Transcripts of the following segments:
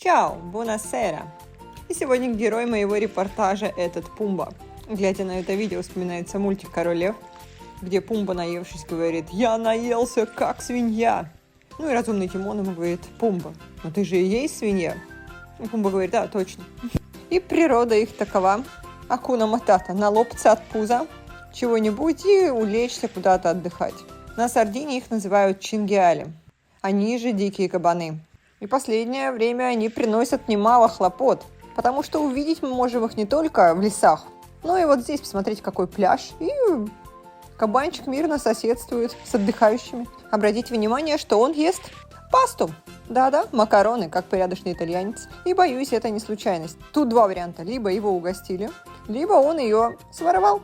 Чао, бонасера! И сегодня герой моего репортажа этот Пумба. Глядя на это видео, вспоминается мультик «Король Лев», где Пумба, наевшись, говорит: «Я наелся, как свинья!» Ну и разумный Тимон ему говорит: «Пумба, но ты же и есть свинья!» И Пумба говорит: «Да, точно». И природа их такова: акуна матата, налопаться от пуза чего-нибудь и улечься куда-то отдыхать. На Сардинии их называют чингиали, они же дикие кабаны. И последнее время они приносят немало хлопот, потому что увидеть мы можем их не только в лесах, но и вот здесь. Посмотрите, какой пляж, и кабанчик мирно соседствует с отдыхающими. Обратите внимание, что он ест пасту. Да-да, макароны, как порядочный итальянец. И боюсь, это не случайность. Тут два варианта: либо его угостили, либо он ее своровал.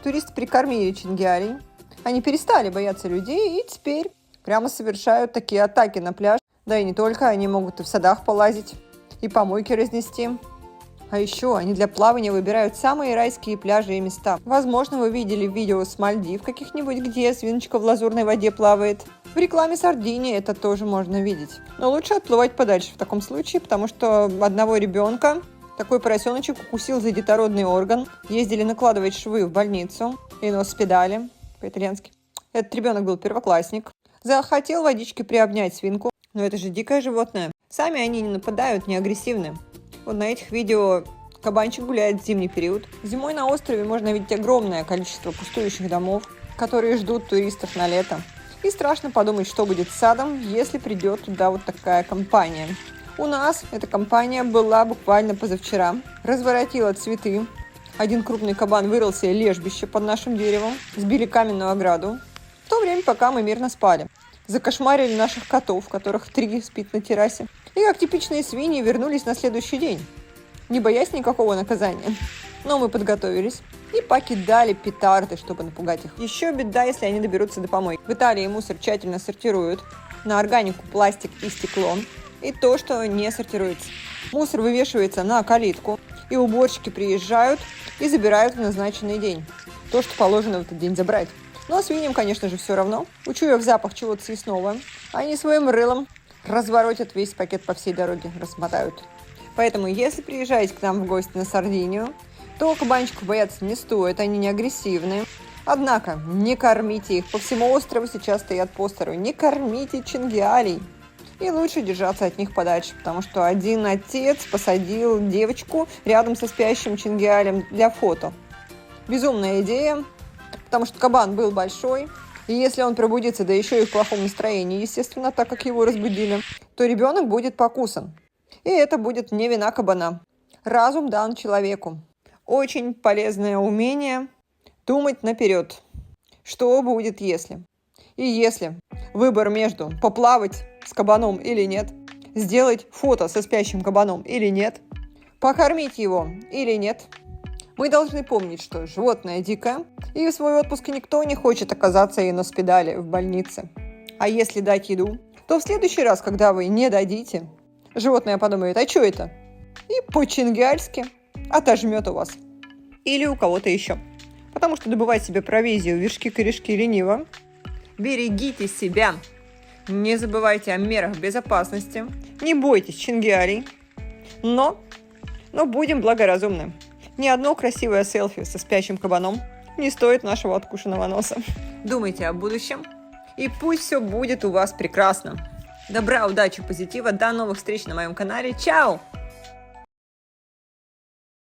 Туристы прикормили чингиалей, они перестали бояться людей и теперь прямо совершают такие атаки на пляж. Да и не только, они могут и в садах полазить, и помойки разнести. А еще они для плавания выбирают самые райские пляжи и места. Возможно, вы видели видео с Мальдив каких-нибудь, где свиночка в лазурной воде плавает. В рекламе Сардинии это тоже можно видеть. Но лучше отплывать подальше в таком случае, потому что одного ребенка такой поросеночек укусил за детородный орган. Ездили накладывать швы в больницу. И нос педали, по-итальянски. Этот ребенок был первоклассник. Захотел водички приобнять свинку. Но это же дикое животное. Сами они не нападают, не агрессивны. Вот на этих видео кабанчик гуляет в зимний период. Зимой на острове можно видеть огромное количество пустующих домов, которые ждут туристов на лето. И страшно подумать, что будет с садом, если придет туда вот такая компания. У нас эта компания была буквально позавчера. Разворотила цветы. Один крупный кабан вырыл себе лежбище под нашим деревом. Сбили каменную ограду. В то время, пока мы мирно спали. Закошмарили наших котов, которых 3 спит на террасе. И как типичные свиньи вернулись на следующий день, не боясь никакого наказания. Но мы подготовились и покидали петарды, чтобы напугать их. Еще беда, если они доберутся до помойки. В Италии мусор тщательно сортируют на органику, пластик и стекло. И то, что не сортируется. Мусор вывешивается на калитку, и уборщики приезжают и забирают в назначенный день то, что положено в этот день забрать. Но свиньям, конечно же, все равно. Учуяв запах чего-то съестного, они своим рылом разворотят весь пакет по всей дороге, размотают. Поэтому, если приезжаете к нам в гости на Сардинию, то кабанчиков бояться не стоит, они не агрессивны. Однако, не кормите их. По всему острову сейчас стоят постеры: не кормите чингиалей. И лучше держаться от них подальше, потому что один отец посадил девочку рядом со спящим чингиалем для фото. Безумная идея. Потому что кабан был большой, и если он пробудится, да еще и в плохом настроении, естественно, так как его разбудили, то ребенок будет покусан. И это будет не вина кабана. Разум дан человеку. Очень полезное умение думать наперед. Что будет, если? И если выбор между поплавать с кабаном или нет, сделать фото со спящим кабаном или нет, покормить его или нет, мы должны помнить, что животное дикое, и в свой отпуск никто не хочет оказаться и на спидале в больнице. А если дать еду, то в следующий раз, когда вы не дадите, животное подумает: а что это? И по-чингиальски отожмет у вас. Или у кого-то еще. Потому что добывать себе провизию, вершки-корешки лениво. Берегите себя. Не забывайте о мерах безопасности. Не бойтесь чингиалей. Но будем благоразумны. Ни одно красивое селфи со спящим кабаном не стоит нашего откушенного носа. Думайте о будущем, и пусть все будет у вас прекрасно. Добра, удачи, позитива. До новых встреч на моем канале. Чао!